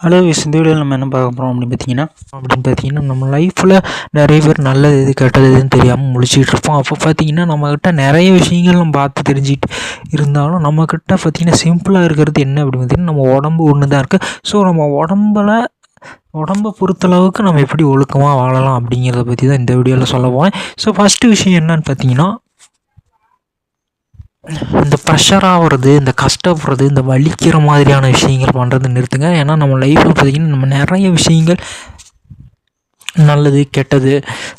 Hello இந்த வீடியோவில் நம்ம என்ன பார்க்க போகிறோம் அப்படின்னு பார்த்தீங்கன்னா நம்ம லைஃப்பில் நிறைய பேர் நல்லது எது கெட்டது எதுன்னு தெரியாமல் முழிச்சிட்டு இருப்போம். அப்போ பார்த்தீங்கன்னா நம்மக்கிட்ட நிறைய விஷயங்கள் நம்ம பார்த்து தெரிஞ்சுட்டு இருந்தாலும் நம்மக்கிட்ட பார்த்தீங்கன்னா சிம்பிளாக இருக்கிறது என்ன அப்படின்னு பார்த்தீங்கன்னா நம்ம உடம்பு ஒன்று தான் இருக்குது. ஸோ நம்ம உடம்பை பொறுத்தளவுக்கு நம்ம எப்படி ஒழுக்கமாக வாழலாம் அப்படிங்கிறத பற்றி தான் இந்த வீடியோவில் சொல்ல போகிறேன். ஸோ ஃபஸ்ட்டு விஷயம் என்னன்னு பார்த்தீங்கன்னா, இந்த ப்ரெஷர் ஆகிறது, இந்த கஷ்டப்படுறது, இந்த வலிக்கிற மாதிரியான விஷயங்கள் பண்ணுறது நிறுத்துங்க. ஏன்னா நம்ம லைஃப்பில் பார்த்திங்கன்னா நம்ம நிறைய விஷயங்கள் நல்லது கெட்டது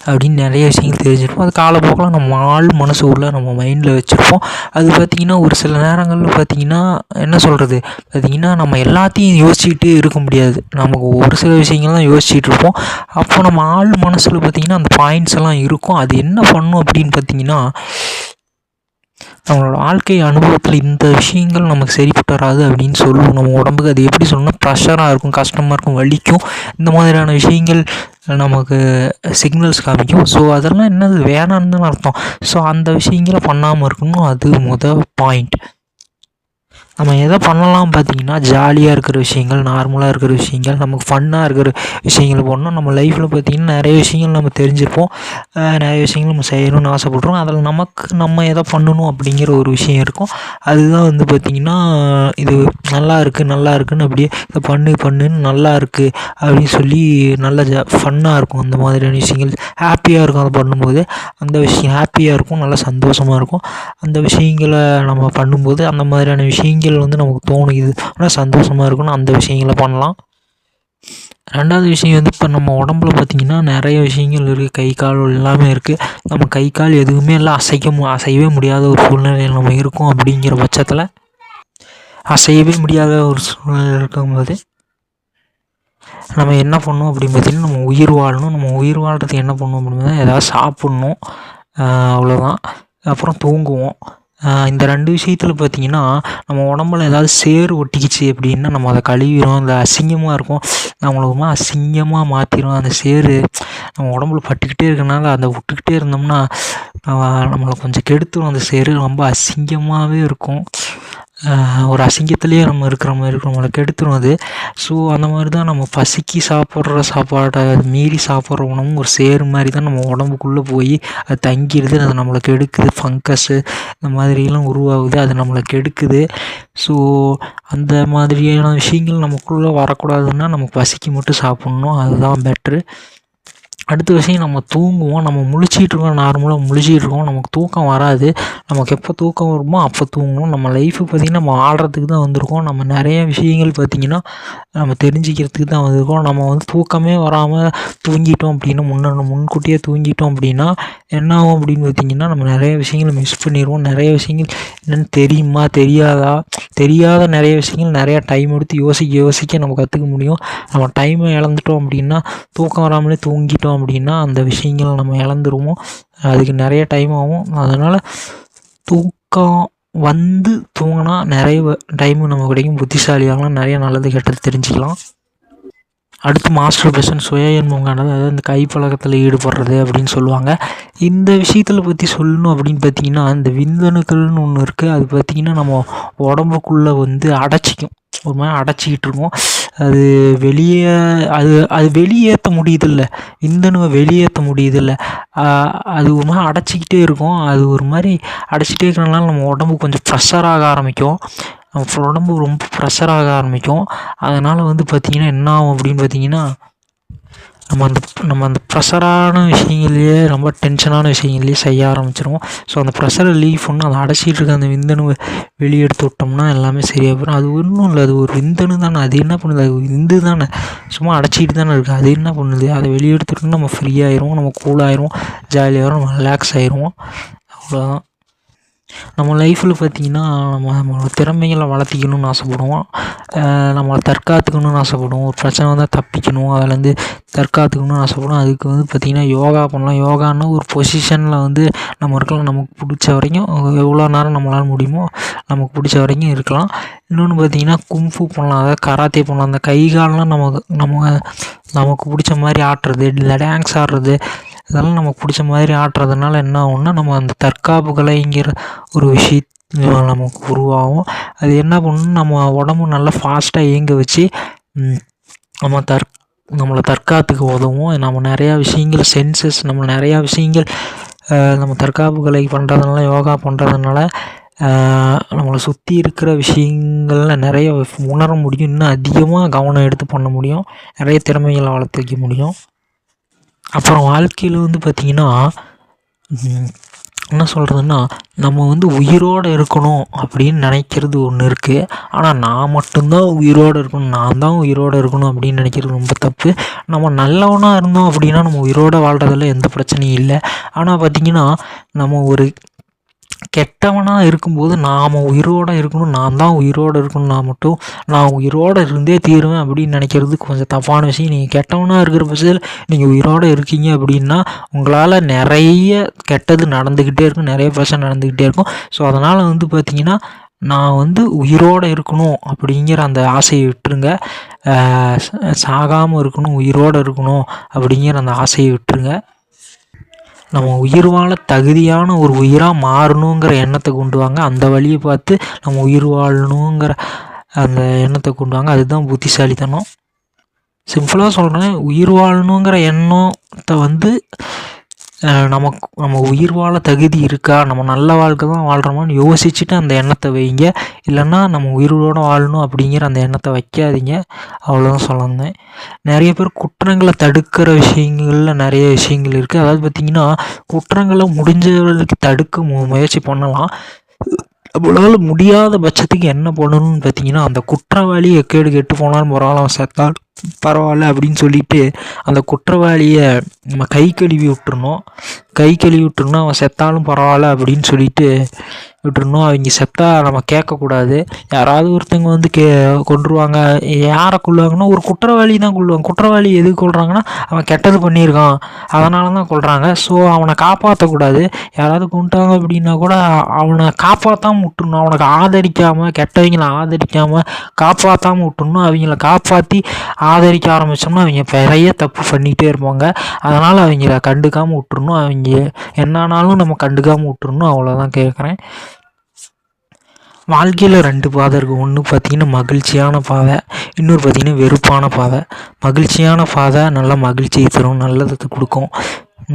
அப்படின்னு நிறைய விஷயங்கள் தெரிஞ்சிருப்போம். அது காலப்போக்கில் நம்ம மனசு உள்ள நம்ம மைண்டில் வச்சுருப்போம். அது பார்த்திங்கன்னா ஒரு சில நேரங்களில் பார்த்திங்கன்னா என்ன சொல்கிறது, பார்த்திங்கன்னா நம்ம எல்லாத்தையும் யோசிச்சுக்கிட்டு இருக்க முடியாது. நமக்கு ஒரு சில விஷயங்கள் தான் யோசிச்சுட்டு இருப்போம். அப்போ நம்ம மனசில் பார்த்திங்கன்னா அந்த பாயிண்ட்ஸ் எல்லாம் இருக்கும். அது என்ன பண்ணும் அப்படின்னு பார்த்திங்கன்னா, நம்மளோட வாழ்க்கை அனுபவத்தில் இந்த விஷயங்கள் நமக்கு சரிப்பட்டு வராது அப்படின்னு சொல்லுவோம். நம்ம உடம்புக்கு அது எப்படி சொல்லணும்னா ப்ரெஷராக இருக்கும், கஷ்டமாக இருக்கும், வலிக்கும், இந்த மாதிரியான விஷயங்கள் நமக்கு சிக்னல்ஸ் காமிக்கும். ஸோ அதெல்லாம் என்னது வேணான்னு தான் அர்த்தம். ஸோ அந்த விஷயங்களை பண்ணாமல் இருக்கணும். அது பாயிண்ட். நம்ம எதை பண்ணலாம் பார்த்திங்கன்னா, ஜாலியாக இருக்கிற விஷயங்கள், நார்மலாக இருக்கிற விஷயங்கள், நமக்கு ஃபன்னாக இருக்கிற விஷயங்கள் பண்ணணும். நம்ம லைஃப்பில் பார்த்திங்கன்னா நிறைய விஷயங்கள் நம்ம தெரிஞ்சிருப்போம், நிறைய விஷயங்கள் நம்ம செய்யணும்னு ஆசைப்பட்றோம். அதில் நம்ம எதை பண்ணணும் அப்படிங்கிற ஒரு விஷயம் இருக்கும். அதுதான் வந்து பார்த்திங்கன்னா, இது நல்லா இருக்குன்னு அப்படியே இதை பண்ணுன்னு நல்லா இருக்குது அப்படின்னு சொல்லி நல்ல ஃபன்னாக இருக்கும். அந்த மாதிரியான விஷயங்கள் ஹாப்பியாக இருக்கும். அதை பண்ணும்போது அந்த விஷயம் ஹாப்பியாக இருக்கும், நல்லா சந்தோஷமாக இருக்கும். அந்த விஷயங்களை நம்ம பண்ணும்போது அந்த மாதிரியான விஷயங்கள் வந்து நமக்கு தோணும், இது ஆனால் சந்தோஷமாக இருக்குன்னு அந்த விஷயங்களை பண்ணலாம். ரெண்டாவது விஷயம் வந்து இப்போ நம்ம உடம்புல பார்த்திங்கன்னா நிறைய விஷயங்கள் இருக்குது. கை கால் எல்லாமே இருக்குது. நம்ம கை கால் எதுவுமே எல்லாம் அசையவே முடியாத ஒரு சூழ்நிலையில் நம்ம இருக்கோம். அப்படிங்கிற பட்சத்தில் அசையவே முடியாத ஒரு சூழ்நிலை இருக்கும்போது நம்ம என்ன பண்ணணும் அப்படின்னு பார்த்திங்கன்னா, நம்ம உயிர் வாழணும். நம்ம உயிர் வாழ்கிறதுக்கு என்ன பண்ணணும் அப்படின்னா, ஏதாவது சாப்பிட்ணும், அவ்வளோதான். அப்புறம் தூங்குவோம். இந்த 2 விஷயத்தில் பார்த்திங்கன்னா நம்ம உடம்புல ஏதாவது சேறு ஒட்டிக்கிச்சு அப்படின்னா நம்ம அதை கழுவிடும். இந்த அசிங்கமாக இருக்கும், நம்மளுக்குமா அசிங்கமாக மாற்றிடும். அந்த சேறு நம்ம உடம்புல பட்டுக்கிட்டே இருக்கனால அதை விட்டுக்கிட்டே இருந்தோம்னா நம்மளை கொஞ்சம் கெடுத்துடும். அந்த சேறு ரொம்ப அசிங்கமாகவே இருக்கும். ஒரு அசிங்கத்துலேயே நம்ம இருக்கிற மாதிரி இருக்கும், நம்மளை கெடுத்துடும் அது. ஸோ அந்த மாதிரி தான் நம்ம பசிக்கு சாப்பிட்ற சாப்பாடை மீறி சாப்பிட்ற உணவும் ஒரு சேறு மாதிரி தான் நம்ம உடம்புக்குள்ளே போய் அது தங்கிடுது. அது நம்மளை கெடுக்குது. ஃபங்கஸ்ஸு இந்த மாதிரிலாம் உருவாகுது, அது நம்மளை கெடுக்குது. ஸோ அந்த மாதிரியான விஷயங்கள் நமக்குள்ளே வரக்கூடாதுன்னா நம்ம பசிக்கு மட்டும் சாப்பிட்ணும், அதுதான் பெட்ரு. அடுத்த விஷயம், நம்ம தூங்குவோம். நம்ம முழிச்சிட்ருக்கோம், நார்மலாக முழிச்சிட்ருக்கோம், நமக்கு தூக்கம் வராது. நமக்கு எப்போ தூக்கம் வருமோ அப்போ தூங்கணும். நம்ம லைஃபு பார்த்திங்கன்னா நம்ம ஆடுறதுக்கு தான் வந்திருக்கோம். நம்ம நிறைய விஷயங்கள் பார்த்திங்கன்னா நம்ம தெரிஞ்சுக்கிறதுக்கு தான் வந்திருக்கோம். நம்ம வந்து தூக்கமே வராமல் தூங்கிட்டோம் அப்படின்னா, முன்கூட்டியே தூங்கிட்டோம் அப்படின்னா என்ன ஆகும் அப்படின்னு பார்த்திங்கன்னா, நம்ம நிறைய விஷயங்களை மிஸ் பண்ணிடுவோம். நிறைய விஷயங்கள் என்னென்னு தெரியாத நிறைய விஷயங்கள் நிறையா டைம் எடுத்து யோசிக்க நம்ம கற்றுக்க முடியும். நம்ம டைமை இழந்துட்டோம் அப்படின்னா, தூக்கம் வராமலே தூங்கிட்டோம் அப்படின்னா அந்த விஷயங்களை நம்ம இழந்துருவோம். அதுக்கு நிறைய டைம் ஆகும். அதனால் தூக்கம் வந்து தூங்கினா நிறைய டைமு நமக்கு கிடைக்கும், புத்திசாலியாகலாம், நிறைய நல்லது கெட்டது தெரிஞ்சுக்கலாம். அடுத்து மாஸ்டர்பேஷன், சுய இன்பம்ங்கிறது, அதாவது இந்த கைப்பழக்கத்தில் ஈடுபடுறது அப்படின்னு சொல்லுவாங்க. இந்த விஷயத்தில் பற்றி சொல்லணும் அப்படின்னு பார்த்திங்கன்னா, இந்த விந்தணுக்கள்னு ஒன்று இருக்குது. அது பார்த்திங்கன்னா நம்ம உடம்புக்குள்ளே வந்து ஒரு மாதிரி அடைச்சிக்கிட்டு இருக்கோம். அது வெளியேற்ற முடியுதில்ல, விந்தணுவை வெளியேற்ற முடியுதில்ல. அது ஒரு மாதிரி அடைச்சிக்கிட்டே இருக்கும். அது ஒரு மாதிரி அடைச்சிட்டே இருக்கிறனால நம்ம உடம்பு கொஞ்சம் ப்ரெஷராக ஆரம்பிக்கும். நம்ம உடம்பு ரொம்ப ப்ரெஷராக ஆரம்பிக்கும். அதனால் வந்து பார்த்திங்கன்னா என்ன ஆகும் அப்படின்னு பார்த்திங்கன்னா, நம்ம அந்த ப்ரெஷரான விஷயங்கள்லேயே, ரொம்ப டென்ஷனான விஷயங்கள்லேயே செய்ய ஆரம்பிச்சிருவோம். ஸோ அந்த ப்ரெஷரை ரிலீஃப் பண்ணணும். அதை அடைச்சிட்டு இருக்க அந்த விந்தணுவை வெளியெடுத்து விட்டோம்னா எல்லாமே சரியாக போயிடும். அது ஒன்றும் இல்லை, அது ஒரு விந்தணு தானே. அது என்ன பண்ணுது, அது விந்து தானே, சும்மா அடைச்சிக்கிட்டு தானே இருக்குது. அது என்ன பண்ணுது, அதை வெளியெடுத்துட்டோம்னா நம்ம ஃப்ரீ ஆயிடுவோம், நம்ம கூலாகிடுவோம், ஜாலியாகிடும், நம்ம ரிலாக்ஸ் ஆகிடுவோம். அவ்வளோதான். நம்ம லைஃப்பில் பார்த்திங்கன்னா நம்மளோட திறமைகளை வளர்த்திக்கணும்னு ஆசைப்படுவோம். நம்மளை தற்காத்துக்கணும்னு ஆசைப்படுவோம். ஒரு பிரச்சனை வந்தால் தப்பிக்கணும், அதிலேருந்து தற்காத்துக்கணும்னு ஆசைப்படுவோம். அதுக்கு வந்து பார்த்திங்கன்னா யோகா பண்ணலாம். யோகான்னா ஒரு பொசிஷனில் வந்து நம்ம இருக்கலாம். நமக்கு பிடிச்ச வரைக்கும் எவ்வளோ நேரம் நம்மளால் முடியுமோ நமக்கு பிடிச்ச வரைக்கும் இருக்கலாம். இன்னொன்று பார்த்திங்கன்னா கும்ஃபு பண்ணலாம், அதாவது கராத்தே பண்ணலாம். அந்த கை கால்லாம் நமக்கு பிடிச்ச மாதிரி ஆட்டுறது, இல்லை டான்ஸ் ஆடுறது, இதெல்லாம் நமக்கு பிடிச்ச மாதிரி ஆட்டுறதுனால என்ன ஆகும்னா, நம்ம அந்த தற்காப்பு கலைங்கிற ஒரு விஷயம் நமக்கு உருவாகும். அது என்ன பண்ணணும், நம்ம உடம்பு நல்லா ஃபாஸ்ட்டாக இயங்க வச்சு நம்மளை தற்காத்துக்க உதவும். நம்ம நிறையா விஷயங்கள் சென்சஸ் நம்ம நிறையா விஷயங்கள் நம்ம தற்காப்பு கலை பண்ணுறதுனால, யோகா பண்ணுறதுனால நம்மளை சுற்றி இருக்கிற விஷயங்களில் நிறைய உணர முடியும். இன்னும் அதிகமாக கவனம் எடுத்து பண்ண முடியும். நிறைய திறமைகளை வளர்த்துக்க முடியும். அப்புறம் வாழ்க்கையில் பார்த்திங்கன்னா என்ன சொல்கிறதுன்னா, நம்ம உயிரோடு இருக்கணும் அப்படின்னு நினைக்கிறது ஒன்று இருக்குது. ஆனால் நான் மட்டும்தான் உயிரோடு இருக்கணும், நான் தான் உயிரோடு இருக்கணும் அப்படின்னு நினைக்கிறது ரொம்ப தப்பு. நம்ம நல்லவனாக இருந்தோம் அப்படின்னா நம்ம உயிரோடு வாழ்கிறதுல எந்த பிரச்சனையும் இல்லை. ஆனால் பார்த்திங்கன்னா நம்ம ஒரு கெட்டவனாக இருக்கும்போது நாம் உயிரோடு இருக்கணும், நான் தான் உயிரோடு இருக்கணும்னா மட்டும் நான் உயிரோடு இருந்தே தீருவேன் அப்படின்னு நினைக்கிறது கொஞ்சம் தப்பான விஷயம். நீங்கள் கெட்டவனாக இருக்கிற பட்சத்தில் நீங்கள் உயிரோடு இருக்கீங்க அப்படின்னா உங்களால் நிறைய கெட்டது நடந்துக்கிட்டே இருக்கும், நிறைய பிரச்சனை நடந்துக்கிட்டே இருக்கும். ஸோ அதனால் பார்த்திங்கன்னா நான் உயிரோடு இருக்கணும் அப்படிங்கிற அந்த ஆசையை விட்டுருங்க. சாகாமல் இருக்கணும், உயிரோடு இருக்கணும் அப்படிங்கிற அந்த ஆசையை விட்டுருங்க. நம்ம உயிர் வாழ தகுதியான ஒரு உயிராக மாறணுங்கிற எண்ணத்தை கொண்டு வாங்க. அந்த வழியை பார்த்து நம்ம உயிர் வாழணுங்கிற அந்த எண்ணத்தை கொண்டு வாங்க. அதுதான் புத்திசாலித்தனம். சிம்பிளாக சொல்கிறேன், உயிர் வாழணுங்கிற எண்ணத்தை நம்ம உயிர் வாழ தகுதி இருக்கா, நம்ம நல்ல வாழ்க்கை தான் வாழ்கிறோமான்னு யோசிச்சுட்டு அந்த எண்ணத்தை வைங்க. இல்லைன்னா நம்ம உயிரோடு வாழணும் அப்படிங்கிற அந்த எண்ணத்தை வைக்காதீங்க. அவ்வளோதான் சொல்லணும். நிறைய பேர் குற்றங்களை தடுக்கிற விஷயங்களில் நிறைய விஷயங்கள் இருக்குது. அதாவது பார்த்திங்கன்னா குற்றங்களை முடிஞ்சவர்களுக்கு தடுக்க முயற்சி பண்ணலாம். நம்மளால் முடியாத பட்சத்துக்கு என்ன பண்ணணும்னு பார்த்திங்கன்னா, அந்த குற்றவாளி எக்கேடு கெட்டு போனாலும் பரவாயில்ல, செத்தாலும் பரவாயில்ல அப்படின்னு சொல்லிட்டு அந்த குற்றவாளியை நம்ம கை கழுவி விட்டுறணும். அவன் செத்தாலும் பரவாயில்ல அப்படின்னு சொல்லிட்டு விட்டுறணும். அவங்க செத்தா நம்ம கேட்கக்கூடாது. யாராவது ஒருத்தவங்க கொன்றுவாங்க. யாரை கொள்ளுவாங்கன்னா ஒரு குற்றவாளி தான் கொள்ளுவாங்க. குற்றவாளி எதுக்கு கொள்கிறாங்கன்னா அவன் கெட்டது பண்ணியிருக்கான், அதனால தான் கொள்கிறாங்க. ஸோ அவனை காப்பாற்றக்கூடாது. யாராவது கொண்டுட்டாங்க அப்படின்னா கூட அவனை காப்பாற்றாமல் விட்டுறணும். அவனுக்கு ஆதரிக்காமல், கெட்டவங்களை ஆதரிக்காமல் காப்பாற்றாமல் விட்டுறணும். அவங்கள காப்பாற்றி ஆதரிக்க ஆரம்பித்தோம்னா அவங்க நிறைய தப்பு பண்ணிகிட்டே இருப்பாங்க. அதனால் அவங்கள கண்டுக்காமல் விட்டுறணும். அவங்க என்னானாலும் நம்ம கண்டுக்காமல் விட்டுறணும். அவ்வளோதான் கேட்குறேன். வாழ்க்கையில் 2 பாதை இருக்குது. ஒன்று பார்த்திங்கன்னா மகிழ்ச்சியான பாதை, இன்னொரு பார்த்திங்கன்னா வெறுப்பான பாதை. மகிழ்ச்சியான பாதை நல்லா மகிழ்ச்சியை தரும், நல்லதை கொடுக்கும்,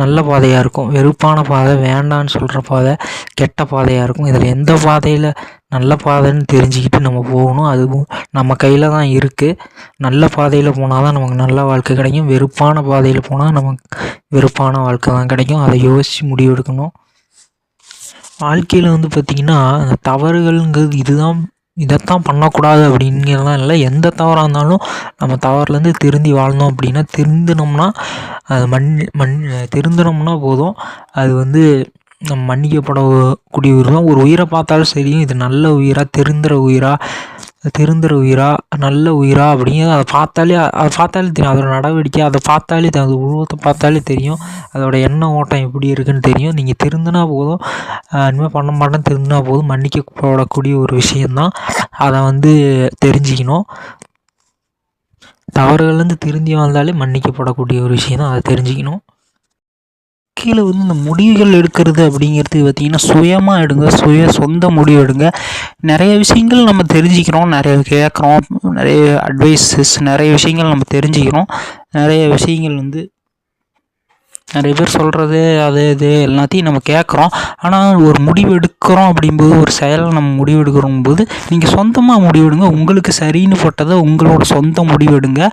நல்ல பாதையாக இருக்கும். வெறுப்பான பாதை, வேண்டான்னு சொல்கிற பாதை, கெட்ட பாதையாக இருக்கும். இதில் எந்த பாதையில் நல்ல பாதைன்னு தெரிஞ்சுக்கிட்டு நம்ம போகணும். அதுவும் நம்ம கையில் தான் இருக்குது. நல்ல பாதையில் போனால் தான் நமக்கு நல்ல வாழ்க்கை கிடைக்கும். வெறுப்பான பாதையில் போனால் நமக்கு வெறுப்பான வாழ்க்கை தான் கிடைக்கும். அதை யோசித்து முடிவெடுக்கணும். வாழ்க்கையில் பார்த்திங்கன்னா தவறுகள்ங்கிறது இதைத்தான் பண்ணக்கூடாது அப்படிங்கிறதுலாம் இல்லை. எந்த தவறாக இருந்தாலும் நம்ம தவறுலேருந்து திருந்தி வாழ்ந்தோம் அப்படின்னா, திருந்தினோம்னா அது திருந்தினோம்னா போதும். அது நம்ம மன்னிக்கப்படக்கூடிய உயிர் தான். ஒரு உயிரை பார்த்தாலும் சரியும், இது நல்ல உயிரா, திருந்துற உயிரா, நல்ல உயிரா அப்படிங்கிறது அதை பார்த்தாலே தெரியும். அதோட நடவடிக்கை அதை பார்த்தாலே அது உருவத்தை பார்த்தாலே தெரியும். அதோட எண்ண ஓட்டம் எப்படி இருக்குன்னு தெரியும். நீங்கள் திருந்தினா போதும், இனிமேல் பண்ண மாட்டேன்னு திருந்தினா போதும். மன்னிக்கப்படக்கூடிய ஒரு விஷயந்தான். அதை தெரிஞ்சுக்கணும். தவறுகள்லேருந்து திருந்தி வாழ்ந்தாலே மன்னிக்கப்படக்கூடிய ஒரு விஷயம் தான், அதை தெரிஞ்சுக்கணும். கீழே இந்த முடிவுகள் எடுக்கிறது அப்படிங்கிறது பார்த்திங்கன்னா சுயமாக எடுங்க, சொந்த முடிவு எடுங்க. நிறைய விஷயங்கள் நம்ம தெரிஞ்சுக்கிறோம், நிறைய கேட்குறோம், நிறைய அட்வைஸஸ், நிறைய விஷயங்கள் நம்ம தெரிஞ்சுக்கிறோம். நிறைய விஷயங்கள் நிறைய பேர் சொல்கிறது அது இது எல்லாத்தையும் நம்ம கேட்குறோம். ஆனால் ஒரு முடிவு எடுக்கிறோம் அப்படிங்கும்போது, ஒரு செயலை நம்ம முடிவு எடுக்கிறோம்போது நீங்கள் சொந்தமாக முடிவெடுங்க. உங்களுக்கு சரின்னு பட்டதை உங்களோட சொந்த முடிவெடுங்க.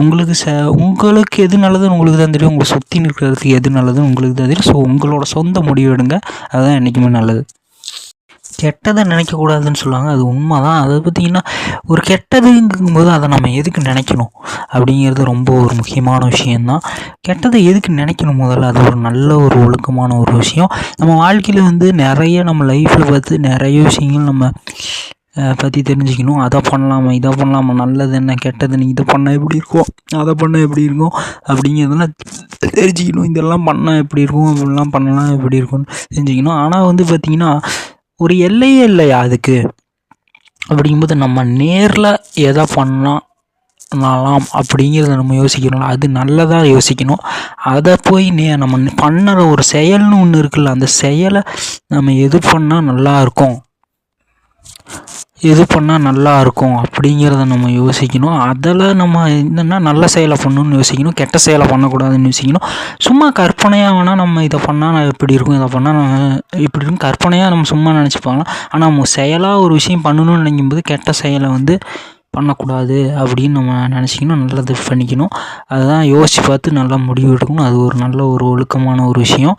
உங்களுக்கு எது நல்லதுன்னு உங்களுக்கு தான் தெரியும். உங்களை சுற்றி நிற்கிறதுக்கு எது நல்லதுன்னு உங்களுக்கு தான் தெரியும். ஸோ உங்களோட சொந்த முடிவெடுங்க. அதுதான் என்றைக்குமே நல்லது. கெட்டதை நினைக்கக்கூடாதுன்னு சொல்லுவாங்க, அது உண்மை தான். அதை பார்த்திங்கன்னா ஒரு கெட்டதுங்கும்போது அதை நம்ம எதுக்கு நினைக்கணும் அப்படிங்கிறது ரொம்ப ஒரு முக்கியமான விஷயந்தான். கெட்டதை எதுக்கு நினைக்கணும் முதல்ல? அது ஒரு நல்ல ஒரு ஒழுக்கமான ஒரு விஷயம். நம்ம வாழ்க்கையில் நிறைய நம்ம லைஃப்பில் பார்த்து நிறைய விஷயங்கள் நம்ம பற்றி தெரிஞ்சுக்கணும். அதை பண்ணலாமா, இதை பண்ணலாமா, நல்லது என்ன, கெட்டது, இதை பண்ணால் எப்படி இருக்கும், அதை பண்ணால் எப்படி இருக்கும் அப்படிங்கிறதெல்லாம் தெரிஞ்சுக்கணும். இதெல்லாம் பண்ணால் எப்படி இருக்கும், இப்படிலாம் பண்ணலாம் எப்படி இருக்கும்னு தெரிஞ்சுக்கணும். ஆனால் பார்த்திங்கன்னா ஒரு எல்லையே இல்லையா அதுக்கு? அப்படிங்கும்போது நம்ம நேரில் எதை பண்ணலாம் அப்படிங்கிறத நம்ம யோசிக்கணும். அது நல்லதாக யோசிக்கணும். அதை போய் நம்ம பண்ணுற ஒரு செயல்னு ஒன்று இருக்குல்ல, அந்த செயலை நம்ம எது பண்ணால் நல்லாயிருக்கும், எது பண்ணால் நல்லாயிருக்கும் அப்படிங்கிறத நம்ம யோசிக்கணும். அதில் நம்ம என்னென்னா நல்ல செயலை பண்ணணும்னு யோசிக்கணும், கெட்ட செயலை பண்ணக்கூடாதுன்னு யோசிக்கணும். சும்மா கற்பனையாக வேணால் நம்ம இதை பண்ணால் நான் இப்படி இருக்கும், இதை பண்ணால் நான் இப்படி இருக்கும் கற்பனையாக நம்ம சும்மா நினச்சிப்பாங்க. ஆனால் நம்ம செயலாக ஒரு விஷயம் பண்ணணும்னு நினைக்கும்போது கெட்ட செயலை பண்ணக்கூடாது அப்படின்னு நம்ம நினச்சிக்கணும், நல்லது பண்ணிக்கணும். அதுதான் யோசித்து பார்த்து நல்லா முடிவு எடுக்கணும். அது ஒரு நல்ல ஒரு ஒழுக்கமான ஒரு விஷயம்.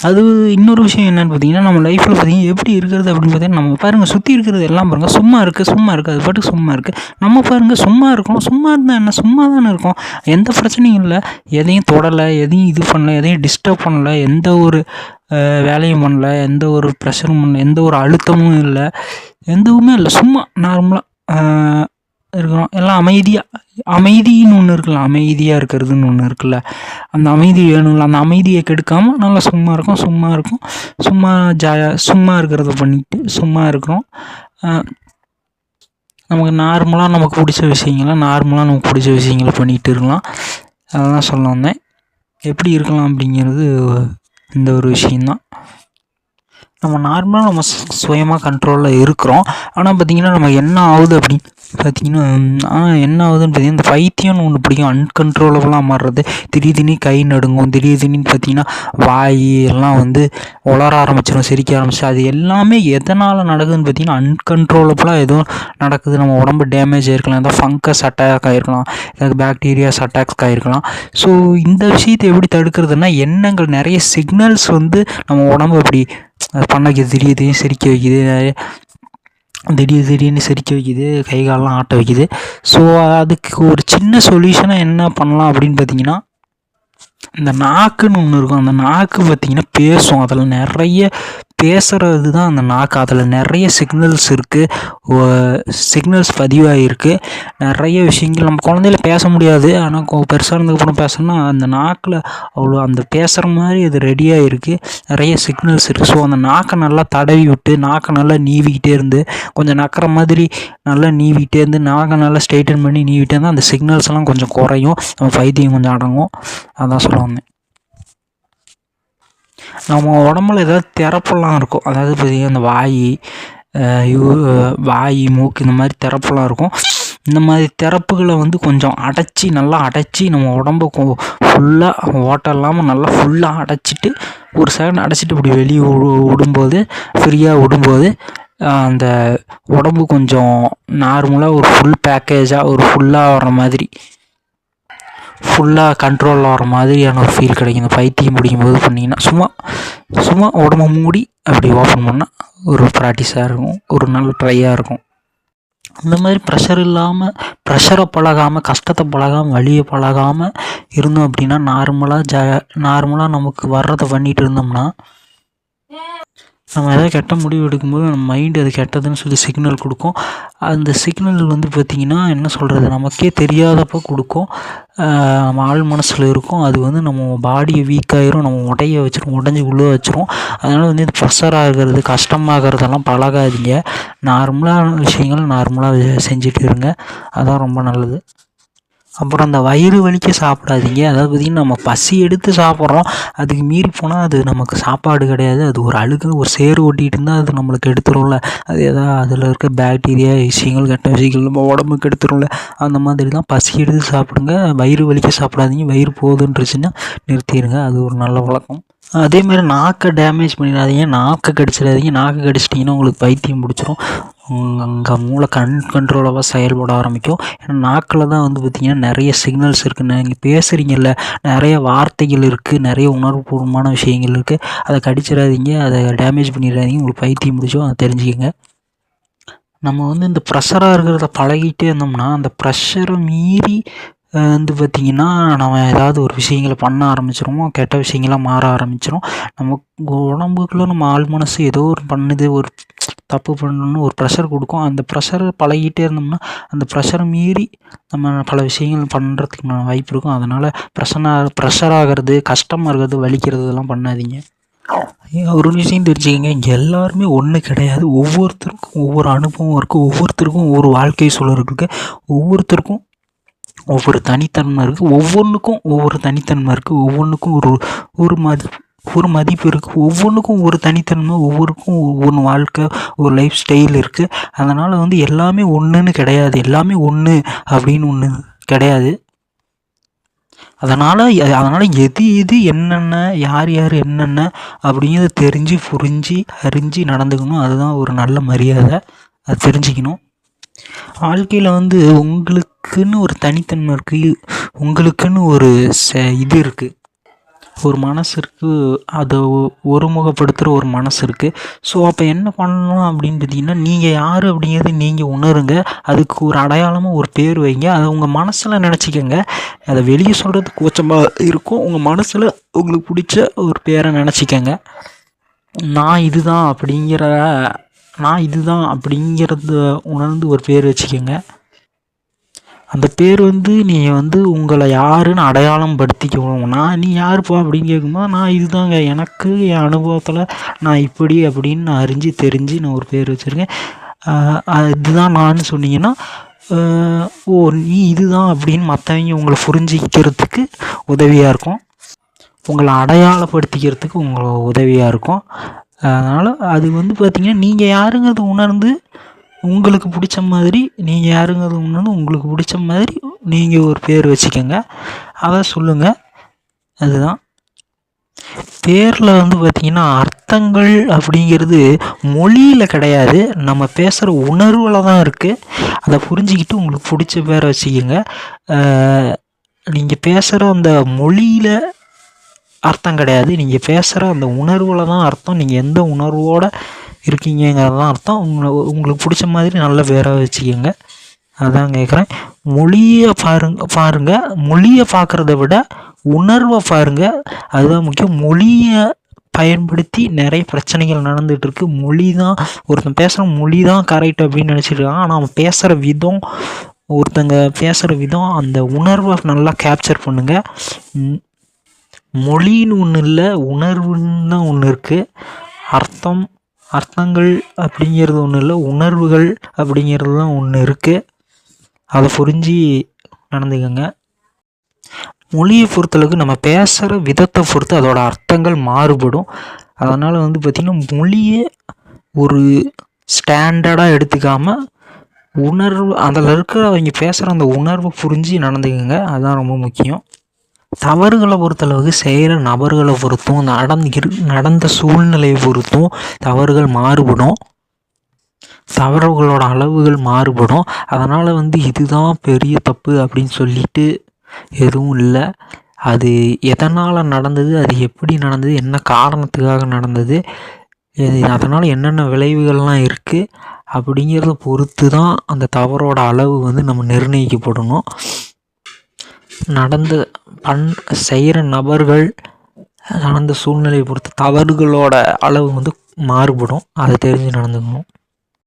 அது இன்னொரு விஷயம் என்னென்னு பார்த்தீங்கன்னா, நம்ம லைஃப்பில் பார்த்தீங்கன்னா எப்படி இருக்கிறது அப்படின்னு பார்த்தீங்கன்னா, நம்ம பாருங்கள் சுற்றி இருக்கிறது எல்லாம் பாருங்கள் சும்மா இருக்குது அது பாட்டுக்கு சும்மா இருக்குது. நம்ம பாருங்கள் சும்மா இருக்கணும், சும்மா இருந்தால் என்ன, சும்மா தானே இருக்கோம், எந்த பிரச்சனையும் இல்லை, எதையும் தொடலை, எதையும் இது பண்ணல, எதையும் டிஸ்டர்ப் பண்ணலை, எந்த ஒரு வேலையும் பண்ணல, எந்த ஒரு ப்ரெஷரும் பண்ணல, எந்த ஒரு அழுத்தமும் இல்லை, எதுவுமே இல்லை, சும்மா நார்மலாக இருக்கிறோம். எல்லாம் அமைதின்னு ஒன்று இருக்குல்ல, அமைதியாக இருக்கிறதுன்னு ஒன்று இருக்குல்ல, அந்த அமைதி வேணும்ல, அந்த அமைதியை கெடுக்காமல் நல்லா சும்மா இருக்கும், சும்மா சும்மா இருக்கிறத பண்ணிட்டு சும்மா இருக்கிறோம். நமக்கு நார்மலாக நமக்கு பிடிச்ச விஷயங்களை பண்ணிகிட்டு இருக்கலாம். அதெல்லாம் சொல்ல வந்தேன். எப்படி இருக்கலாம் அப்படிங்கிறது இந்த ஒரு விஷயந்தான். நம்ம நார்மலாக நம்ம சுயமாக கண்ட்ரோலில் இருக்கிறோம். ஆனால் பார்த்திங்கன்னா நம்ம என்ன ஆகுது அப்படின்னு பார்த்திங்கன்னா என்ன ஆகுதுன்னு பார்த்திங்கன்னா இந்த பைத்தியம்னு ஒன்று பிடிக்கும், அன்கண்ட்ரோலபுளாக மாறுறது. திடீர்னு கை நடுங்கும், திடீர்னு பார்த்திங்கன்னா வாய் எல்லாம் உளர ஆரம்பிச்சிடும், சிரிக்க ஆரம்பிச்சிடும். அது எல்லாமே எதனால் நடக்குதுன்னு பார்த்திங்கன்னா அன்கண்ட்ரோலபுளாக ஏதோ நடக்குது. நம்ம உடம்பு டேமேஜ் ஆகிருக்கலாம், ஏதோ ஃபங்கஸ் அட்டாக் ஆகிருக்கலாம், ஏதாவது பேக்டீரியாஸ் அட்டாக்ஸ் ஆகிருக்கலாம். ஸோ இந்த விஷயத்தை எப்படி தடுக்கிறதுனா எண்ணங்கள் நிறைய சிக்னல்ஸ் நம்ம உடம்பு அப்படி பண்ண வைக்கிது, திடீர்னு சிரிக்க வைக்கிது, திடீர்னு சிரிக்க வைக்கிது, கை காலெலாம் ஆட்ட வைக்கிது. ஸோ அதுக்கு ஒரு சின்ன சொல்யூஷனாக என்ன பண்ணலாம் அப்படின்னு பார்த்தீங்கன்னா, இந்த நாக்குன்னு ஒன்று இருக்கும். அந்த நாக்கு பார்த்திங்கன்னா பேசும், அதில் நிறைய பேசுகிறது தான் அந்த நாக்கு. அதில் நிறைய சிக்னல்ஸ் இருக்குது, சிக்னல்ஸ் பதிவாகிருக்கு. நிறைய விஷயங்கள் நம்ம குழந்தையில பேச முடியாது, ஆனால் பெருசாக இருந்ததுக்கப்புறம் பேசணும்னா அந்த நாக்கில் அவ்வளோ அந்த பேசுகிற மாதிரி அது ரெடியாக இருக்குது, நிறைய சிக்னல்ஸ் இருக்குது. ஸோ அந்த நாக்கை நல்லா தடவி விட்டு, நாக்கை நல்லா நீவிக்கிட்டே இருந்து, கொஞ்சம் நக்கிற மாதிரி நல்லா நீவிக்கிட்டே இருந்து, நாக்கை நல்லா ஸ்ட்ரெயிட்டன் பண்ணி நீவிட்டே இருந்தால் அந்த சிக்னல்ஸ் எல்லாம் கொஞ்சம் குறையும், நம்ம பைத்தியம் கொஞ்சம் அடங்கும். அதான் சொல்ல வந்தேன். நம்ம உடம்புல ஏதாவது திறப்பெல்லாம் இருக்கும், அதாவது பார்த்திங்கன்னா அந்த வாய் மூக்கு இந்த மாதிரி திறப்பெல்லாம் இருக்கும். இந்த மாதிரி திறப்புகளை கொஞ்சம் நல்லா அடைச்சி நம்ம உடம்பை ஃபுல்லாக ஓட்டம் இல்லாமல் நல்லா ஃபுல்லாக அடைச்சிட்டு ஒரு செகண்ட் அடைச்சிட்டு இப்படி வெளியே விடும்போது, ஃப்ரீயாக விடும்போது அந்த உடம்பு கொஞ்சம் நார்மலாக ஒரு ஃபுல் பேக்கேஜாக ஒரு ஃபுல்லாக வர்ற மாதிரி, ஃபுல்லாக கண்ட்ரோலில் வர மாதிரியான ஒரு ஃபீல் கிடைக்கும். இந்த பைத்தியம் பிடிக்கும்போது பண்ணிங்கன்னா சும்மா உடம்பை மூடி அப்படி ஓப்பன் பண்ணால் ஒரு ப்ராக்டிஸாக இருக்கும், ஒரு நல்ல ட்ரையாக இருக்கும். அந்த மாதிரி ப்ரெஷரை பழகாமல், கஷ்டத்தை பழகாமல், வலியை பழகாமல் இருந்தோம் அப்படின்னா நார்மலாக நமக்கு வர்றதை பண்ணிகிட்டு இருந்தோம்னா, நம்ம எதாவது கெட்ட முடிவு எடுக்கும்போது நம்ம மைண்டு அது கெட்டதுன்னு சொல்லி சிக்னல் கொடுக்கும். அந்த சிக்னல் பார்த்திங்கன்னா என்ன சொல்கிறது, நமக்கே தெரியாதப்போ கொடுக்கும், நம்ம ஆள் மனசில் இருக்கும். அது நம்ம பாடியை வீக்காயிரும், நம்ம உடஞ்சி உள்ளே வச்சிரும். அதனால் இது ப்ரெஷர் ஆகிறது, கஷ்டமாகிறதெல்லாம் பழகாதீங்க. நார்மலான விஷயங்கள் நார்மலாக செஞ்சுட்டு இருங்க, அதான் ரொம்ப நல்லது. அப்புறம் அந்த வயிறு வலிக்க சாப்பிடாதீங்க. அதாவது பார்த்திங்கன்னா நம்ம பசி எடுத்து சாப்பிட்றோம், அதுக்கு மீறி போனால் அது நமக்கு சாப்பாடு கிடையாது, அது ஒரு அழுக்கு, ஒரு சேறு ஒட்டிகிட்டு இருந்தால் அது நம்மளுக்கு எடுத்துரும்ல, அது எதாவது அதில் இருக்க பாக்டீரியா விஷயங்கள், கெட்ட விஷயங்கள் நம்ம உடம்புக்கு எடுத்துரும்ல. அந்த மாதிரி தான் பசி எடுத்து சாப்பிடுங்க, வயிறு வலிக்க சாப்பிடாதீங்க. வயிறு போகுதுன்றுச்சுன்னா நிறுத்திடுங்க, அது ஒரு நல்ல பழக்கம். அதேமாதிரி நாக்கை டேமேஜ் பண்ணிடாதீங்க, நாக்கை கடிச்சிடாதீங்க. நாக்கை கடிச்சிட்டிங்கன்னா உங்களுக்கு பைத்தியம் பிடிச்சிரும், அங்கே மூளை கண்ட்ரோலாக செயல்பட ஆரம்பிக்கும். ஏன்னா நாக்கில் தான் பார்த்திங்கன்னா நிறைய சிக்னல்ஸ் இருக்குது. நீங்கள் பேசுகிறீங்கல்ல, நிறைய வார்த்தைகள் இருக்குது, நிறைய உணர்வுபூர்வமான விஷயங்கள் இருக்குது. அதை கடிச்சிடாதீங்க, அதை டேமேஜ் பண்ணிடாதீங்க, உங்களுக்கு பைத்தியம் பிடிச்சோம், அதை தெரிஞ்சுக்கங்க. நம்ம இந்த ப்ரெஷராக இருக்கிறத பழகிட்டே இருந்தோம்னா அந்த ப்ரெஷரை மீறி பார்த்திங்கன்னா நம்ம ஏதாவது ஒரு விஷயங்களை பண்ண ஆரம்பிச்சிருவோம், கெட்ட விஷயங்களாக மாற ஆரம்பிச்சிடும். நம்ம உடம்புக்குள்ளே நம்ம ஆள் மனசு ஏதோ ஒரு பண்ணுது, ஒரு தப்பு பண்ணணும்னு ஒரு ப்ரெஷர் கொடுக்கும். அந்த ப்ரெஷரை பழகிட்டே இருந்தோம்னா அந்த ப்ரெஷரை மீறி நம்ம பல விஷயங்கள் பண்ணுறதுக்கு வாய்ப்பு இருக்கும். அதனால் ப்ரெஷர் ஆகிறது, கஷ்டமாக இருக்கிறது, வலிக்கிறது இதெல்லாம் பண்ணாதீங்க. ஒரு விஷயம் தெரிஞ்சுக்கங்க, இங்கே எல்லாருமே ஒன்று கிடையாது. ஒவ்வொருத்தருக்கும் ஒவ்வொரு அனுபவம் இருக்குது, ஒவ்வொருத்தருக்கும் ஒவ்வொரு வாழ்க்கை சூழல் இருக்குது, ஒவ்வொருத்தருக்கும் ஒவ்வொரு தனித்தன்மை இருக்குது, ஒவ்வொன்றுக்கும் ஒவ்வொரு தனித்தன்மை இருக்குது, ஒவ்வொன்றுக்கும் ஒரு மாதிரி ஒரு மதிப்பு இருக்குது, ஒவ்வொன்றுக்கும் ஒரு தனித்தன்மை, ஒவ்வொருக்கும் ஒவ்வொன்று வாழ்க்கை, ஒரு லைஃப் ஸ்டைல் இருக்குது. அதனால் வந்து எல்லாமே ஒன்றுன்னு கிடையாது, எல்லாமே ஒன்று அப்படின்னு ஒன்று கிடையாது. அதனால் எது எது என்னென்ன யார் யார் என்னென்ன அப்படிங்கிறத தெரிஞ்சு புரிஞ்சு அறிஞ்சு நடந்துக்கணும். அதுதான் ஒரு நல்ல மரியாதை, அது தெரிஞ்சுக்கணும். வாழ்க்கையில் வந்து உங்களுக்குன்னு ஒரு தனித்தன்மை இருக்குது, உங்களுக்குன்னு ஒரு இது இருக்குது, ஒரு மனசு இருக்குது, அதை ஒருமுகப்படுத்துகிற ஒரு மனசு இருக்குது. ஸோ அப்போ என்ன பண்ணணும் அப்படின்னு பார்த்தீங்கன்னா, நீங்கள் யார் அப்படிங்கிறது நீங்கள் உணருங்க. அதுக்கு ஒரு அடையாளமாக ஒரு பேர் வைங்க. அதை உங்கள் மனசில் நினச்சிக்கோங்க. அதை வெளியே சொல்கிறதுக்கு கூச்சமாக இருக்கும், உங்கள் மனசில் உங்களுக்கு பிடிச்ச ஒரு பேரை நினச்சிக்கோங்க. நான் இதுதான் அப்படிங்கிறத உணர்ந்து ஒரு பேர் வச்சுக்கோங்க. அந்த பேர் வந்து நீங்கள் வந்து உங்களை யாருன்னு அடையாளம் படுத்திக்கணும். நீ யாருப்பா அப்படின்னு கேட்கும்போது, நான் இதுதாங்க, எனக்கு என் அனுபவத்தில் நான் இப்படி அப்படின்னு நான் அறிஞ்சு தெரிஞ்சு நான் ஒரு பேர் வச்சுருக்கேன், இதுதான் நான் சொன்னீங்கன்னா, ஓ நீ இதுதான் அப்படின்னு மற்றவங்க உங்களை புரிஞ்சிக்கிறதுக்கு உதவியாக இருக்கும், உங்களை அடையாளப்படுத்திக்கிறதுக்கு உங்களை உதவியாக இருக்கும். அதனால் அது வந்து பார்த்திங்கன்னா, நீங்கள் யாருங்கிறது உணர்ந்து உங்களுக்கு பிடிச்ச மாதிரி, நீங்கள் யாருங்கிறது உணர்ந்து உங்களுக்கு பிடிச்ச மாதிரி நீங்கள் ஒரு பேர் வச்சுக்கோங்க, அதை சொல்லுங்கள். அதுதான் பேரில் வந்து பார்த்திங்கன்னா, அர்த்தங்கள் அப்படிங்கிறது மொழியில் கிடையாது, நம்ம பேசுகிற உணர்வில் தான் இருக்குது. அதை புரிஞ்சிக்கிட்டு உங்களுக்கு பிடிச்ச பேரை வச்சுக்கோங்க. நீங்கள் பேசுகிற அந்த மொழியில் அர்த்தம் கிடையாது, நீங்கள் பேசுகிற அந்த உணர்வில் தான் அர்த்தம். நீங்கள் எந்த உணர்வோடு இருக்கீங்கிறது தான் அர்த்தம். உங்களுக்கு பிடிச்ச மாதிரி நல்ல பேராக வச்சுக்கோங்க. அதான் கேட்குறேன். மொழியை பாருங்கள், மொழியை பார்க்குறத விட உணர்வை பாருங்கள், அதுதான் முக்கியம். மொழியை பயன்படுத்தி நிறைய பிரச்சனைகள் நடந்துகிட்ருக்கு. மொழி தான், ஒருத்தன் பேசுகிற மொழி தான் கரெக்ட் அப்படின்னு நினச்சிட்டு இருக்காங்க. ஆனால் அவன் பேசுகிற விதம், ஒருத்தங்க பேசுகிற விதம், அந்த உணர்வை நல்லா கேப்சர் பண்ணுங்கள். மொழின்னு ஒன்று இல்லை, உணர்வுன்னு தான் ஒன்று இருக்குது. அர்த்தங்கள் அப்படிங்கிறது ஒன்றும் இல்லை, உணர்வுகள் அப்படிங்கிறது தான் ஒன்று இருக்குது. அதை புரிஞ்சு நடந்துக்கங்க. மொழியை பொறுத்தளவுக்கு நம்ம பேசுகிற விதத்தை பொறுத்து அதோட அர்த்தங்கள் மாறுபடும். அதனால் வந்து பார்த்திங்கன்னா, மொழியை ஒரு ஸ்டாண்டர்டாக எடுத்துக்காமல் உணர்வு, அதில் இருக்கிற அவங்க பேசுகிற அந்த உணர்வை புரிஞ்சு நடந்துக்கங்க. அதுதான் ரொம்ப முக்கியம். தவறுகளை பொறுத்தளவுக்கு செய்கிற நபர்களை பொறுத்தும், நடந்த சூழ்நிலையை பொறுத்தும் தவறுகள் மாறுபடும், தவறுகளோட அளவுகள் மாறுபடும். அதனால் வந்து இதுதான் பெரிய தப்பு அப்படின்னு சொல்லிட்டு எதுவும் இல்லை. அது எதனால் நடந்தது, அது எப்படி நடந்தது, என்ன காரணத்துக்காக நடந்தது, அதனால் என்னென்ன விளைவுகள்லாம் இருக்குது அப்படிங்கிறத பொறுத்து தான் அந்த தவறோட அளவு வந்து நம்ம நிர்ணயிக்கப்படணும். செய்கிற நபர்கள், நடந்த சூழ்நிலையை பொறுத்து தவறுகளோட அளவு வந்து மாறுபடும், அதை தெரிஞ்சு நடந்துக்கணும்.